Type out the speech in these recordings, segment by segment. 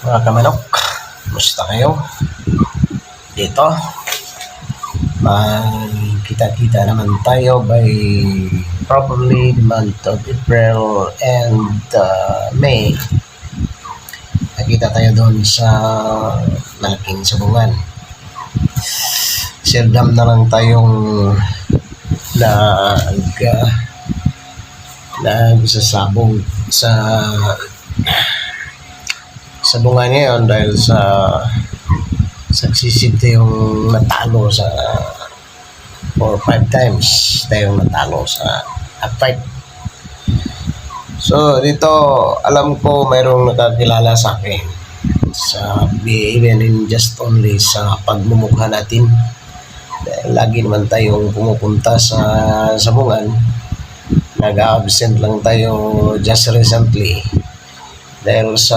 Mga kamanok, musta kayo? Dito, kita-kita naman tayo by probably the month of April and May. Nakita tayo doon sa malaking sabungan. Sirdam na lang tayong nagsasabong sa sabungan ngayon dahil sa successive tayong natalo sa 4 or 5 times tayong natalo sa fight. So dito alam ko mayroong nakakilala sa akin sa even in just only sa pagmumukha natin dahil lagi naman tayong pumupunta sa sabungan. Nag-absent lang tayo just recently dahil sa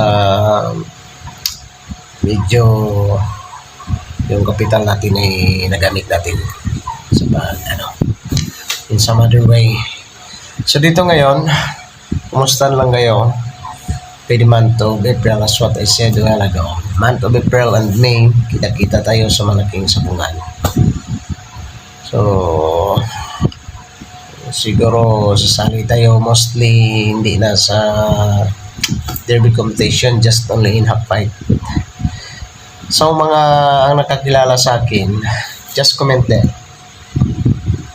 medyo yung kapital natin ay nagamit natin sa in some other way. So dito ngayon, kumusta lang kayo? Pwede month of April, as what I said a while ago. Month of April and May, kita-kita tayo sa malaking sabungan. So siguro sasali tayo mostly hindi na sa derby competition, just only in half fight. So mga ang nakakilala sa akin, just comment there.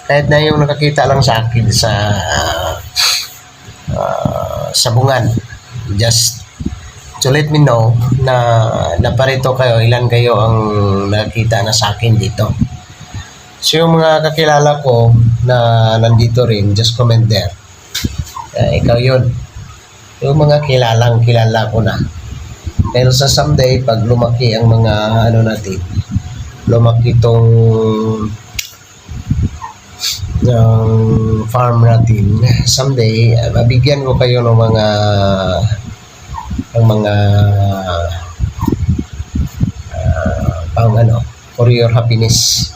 Kahit na yung nakakita lang sa akin sa sabungan, just to let me know na parito kayo, ilan kayo ang nakakita na sa akin dito. So yung mga kakilala ko na nandito rin, just comment there. Ikaw yun. Yung mga kilala ko na. Pero sa someday, pag lumaki ang mga natin, lumaki itong farm natin, someday, mabigyan ko kayo ng for your happiness.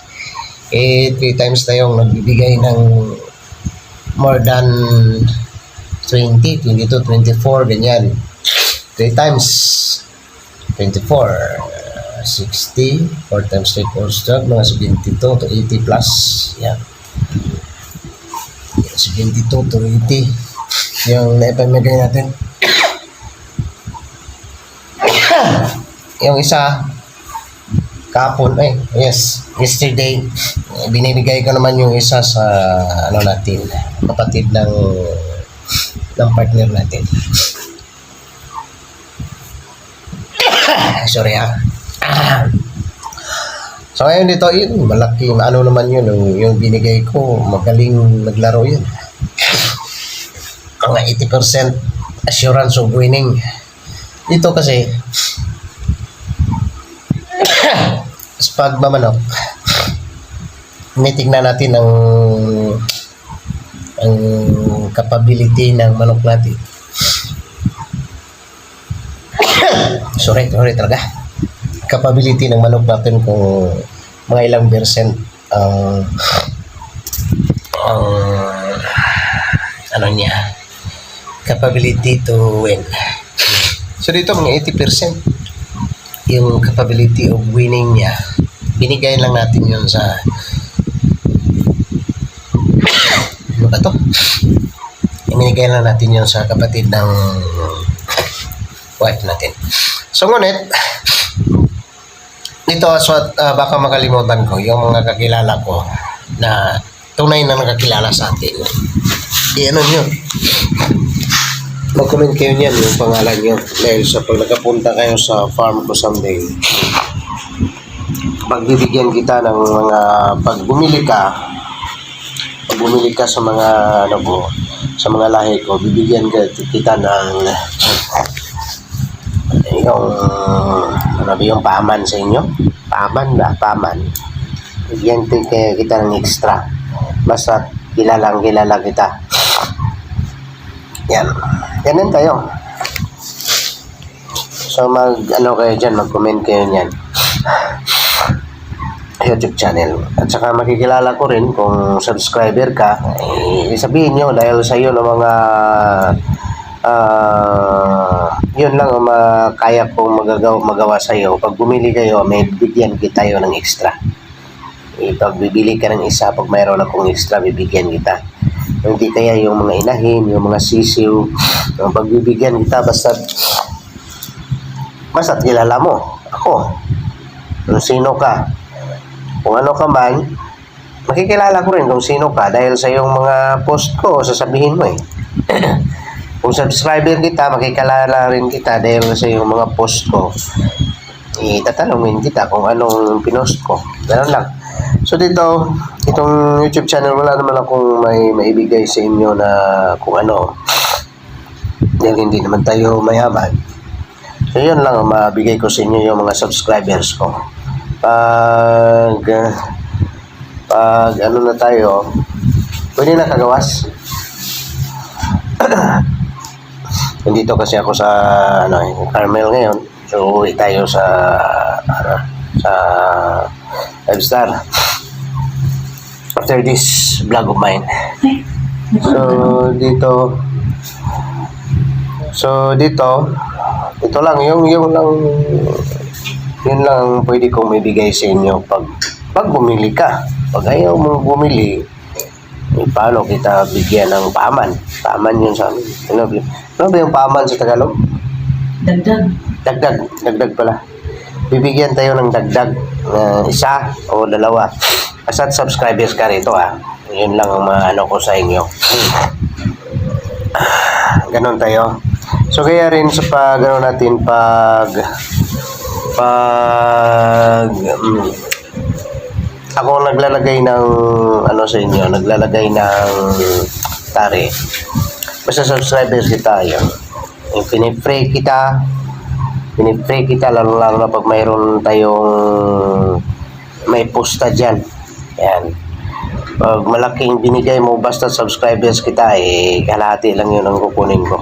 3 times tayong nagbibigay ng more than 20, 22, 24, ganyan. 3 times 24, 60, 4 times 3 course job, mga 72 to 80 plus. Yan. 72 to 80 yung naipamigay natin. Yung isa kahapon, yesterday, binibigay ko naman yung isa sa natin, kapatid ng partner natin. Sorry So ngayon dito, yun, malaki, naman yun, yung binigay ko, magaling naglaro yun. Mga 80% assurance of winning. Dito kasi, sa pagmamanok, tinitignan natin ang capability ng manok natin. sorry talaga. Capability ng manok natin kung mga ilang percent niya, capability to win. So dito mga 80% yung capability of winning niya, binigay lang natin yun sa binigay lang natin yun sa kapatid ng wife natin. So ngunit dito, baka makalimutan ko yung mga kakilala ko na tunay na nakakilala sa atin. Nyo, mag-comment kayo niyan yung pangalan nyo dahil sa pag nakapunta kayo sa farm ko someday, pagbibigyan kita ng mga pag bumili ka sa mga sa mga lahi ko, bibigyan kita ng yung paman sa inyo, paman, bigyan kita ng extra basta kilala kita. Yan tayo. So kayo dyan, mag-comment kayo niyan YouTube channel. At saka makikilala ko rin kung subscriber ka, sabihin nyo dahil sa iyo ng mga yun lang ang kaya kong magawa sa iyo. Pag bumili kayo, may bibigyan kita yun ng extra. Pag bibili ka ng isa, pag mayroon akong extra, bibigyan kita. Hindi kaya yung mga inahin, yung mga sisiw, yung pagbibigyan kita, basta kilala mo ako, kung sino ka, kung ano ka man, makikilala ko rin kung sino ka dahil sa yung mga post ko, sasabihin mo eh. Kung subscriber kita, makikilala rin kita dahil sa yung mga post ko. Itatanungin kita kung anong pinost ko. Ganun lang. So dito, itong YouTube channel, wala naman akong maibigay sa inyo na kung ano. Dahil hindi naman tayo mayaman. So yun lang ang mabigay ko sa inyo yung mga subscribers ko. Pag ano na tayo, pwede na kagawas. Nandito kasi ako sa Carmel ngayon. So uwi tayo sa 5 star after this vlog of mine. So dito ito lang yun lang ang pwede kong maibigay sa inyo pag bumili ka. Pag ayaw mong bumili, paano kita bigyan ng paman yun sa amin. Ano ba yung paman sa Tagalog? Dagdag pala. Bibigyan tayo ng dagdag isa o dalawa. Basta't subscribers ka rito Yun lang ang ano ko sa inyo. Ganon tayo. So kaya rin sa natin ako naglalagay ng sa inyo, naglalagay ng tari. Basta subscribers kita yun. Yung pinipray kita lalo na pag mayroon tayong may posta dyan. Yan. Pag malaking binigay mo, basta subscribers kita, kalahati lang yun ang kukunin ko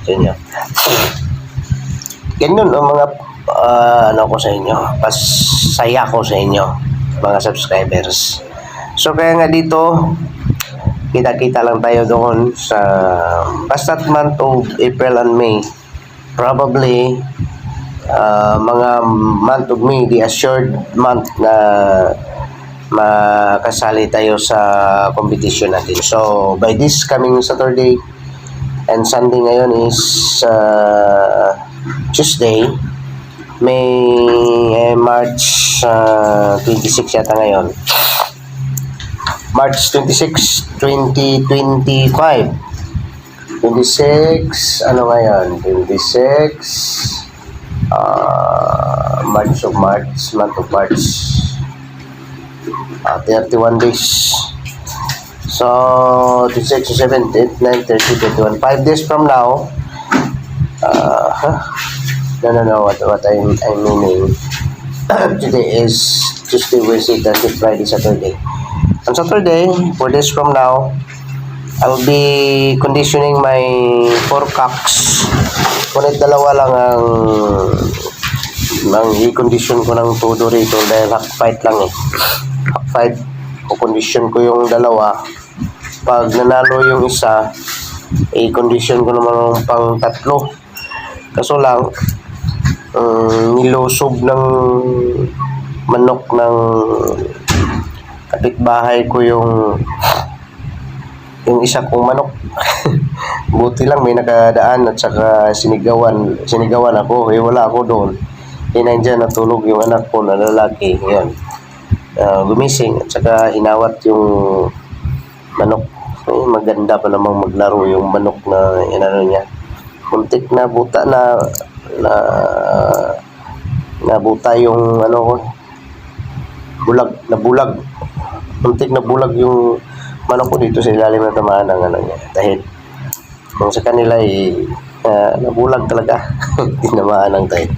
sa inyo. Ganun ang mga ko sa inyo, pasaya ko sa inyo, mga subscribers. So kaya nga dito, kita-kita lang tayo doon sa basta month of April and May. Probably mga month of May, the assured month na makasali tayo sa competition natin. So by this coming Saturday and Sunday ngayon is Tuesday, March 26 yata ngayon. March 26, 2025. 26, ano ngayon? 26, month of March. 31 days. So, 26, 17, 9, 30, 21. 5 days from now, no, what I'm meaning, today is Tuesday, Wednesday, Thursday, Friday, Saturday. On Saturday, 4 days from now, I'll be conditioning my 4 cocks. Ngunit dalawa lang ang i-condition ko ng todo rito dahil half fight lang Half fight, o-condition ko yung dalawa. Pag nanalo yung isa, i-condition ko naman pang 3. Kaso lang, nilusob ng manok ng kapitbahay ko yung isa kong manok. Buti lang may nakadaan at saka sinigawan ako. Wala ako doon. Nandiyan natulog yung anak ko na lalaki. Yan. Gumising at saka hinawat yung manok. Maganda pa namang maglaro yung manok na niya. Muntik na buta na buta yung bulag. Muntik na bulag yung manok ko dito sa ilalim na tamaan ng niya. Dahil kung sa kanila nabulag talaga. Tinamaan ng tahid.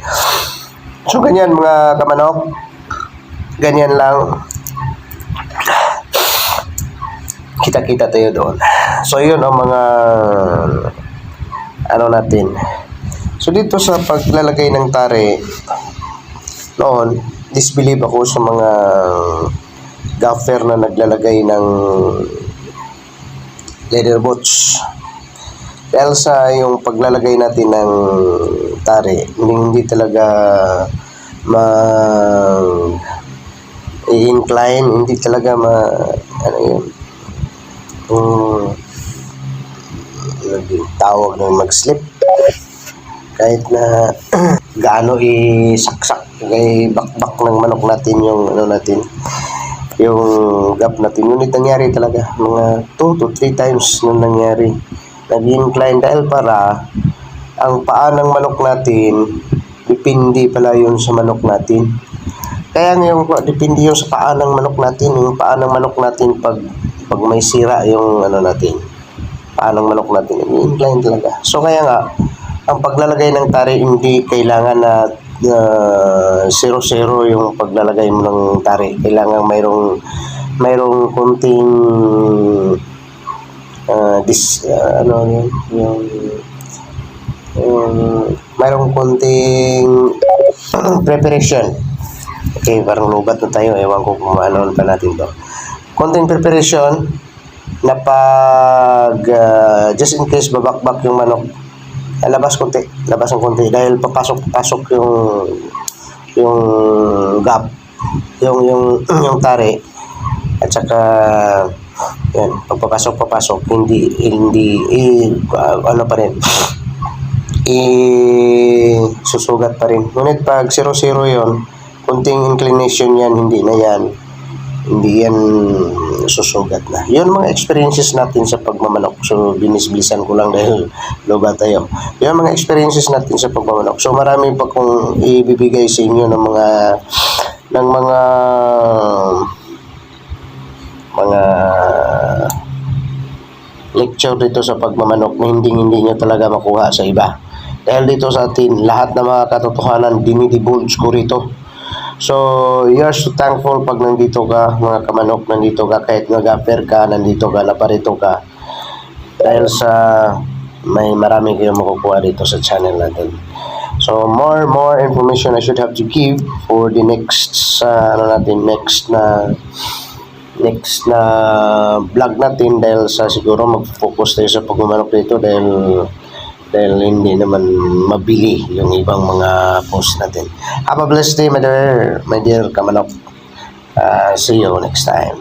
So ganyan mga kamanok. Ganyan lang. Kita-kita tayo doon. So yun ang mga natin. So dito sa paglalagay ng tare noon, disbelieve ako sa mga gaffer na naglalagay ng leather boots. Dahil sa yung paglalagay natin ng tari, hindi talaga ma i-incline, hindi talaga ano yun, yung tawag na mag-slip. Kahit na gaano isaksak kay bakbak ng manok natin yung ano natin, yung gap natin. Ngunit nangyari talaga, mga 2 to 3 times nung nangyari. Nag-incline dahil para ang paa ng manok natin, depende pala yun sa manok natin. Kaya ngayon, depende yun sa paa ng manok natin. Yung paa ng manok natin, pag may sira yung ano natin, paa ng manok natin, incline talaga. So kaya nga, ang paglalagay ng tari, hindi kailangan na 0-0 yung paglalagay mo ng tari. Kailangan mayroong konting ano yun, yung mayroong konting preparation. Okay, parang lubat na tayo. Ewan ko kung ano pa natin to. Konting preparation na pag just in case babakbak yung manok, labas ang konti dahil papasok yung gap, yung tari, at saka yan, pagpapasok hindi ano pa rin, susugat pa rin. Ngunit pag 0-0 yon, kunting inclination yan, hindi yan susugat na. Yun mga experiences natin sa pagmamanok. So binisbilisan ko lang dahil loba tayo. Yun mga experiences natin sa pagmamanok. So marami pa kong ibibigay sa inyo ng mga lecture dito sa pagmamanok na hindi nyo talaga makuha sa iba. Dahil dito sa atin, lahat ng mga katotohanan dinidivulge ko rito. So, you're so thankful pag nandito ka, mga kamanok, nandito ka, kahit nag-affair ka, nandito ka, naparito ka. Dahil sa may marami kayong makukuha dito sa channel natin. So, more information I should have to give for the next next na vlog natin, dahil sa siguro mag-focus tayo sa pagmamanok dito dahil hindi naman mabili yung ibang mga post natin. Have a blessed day, my dear kamanok. See you next time.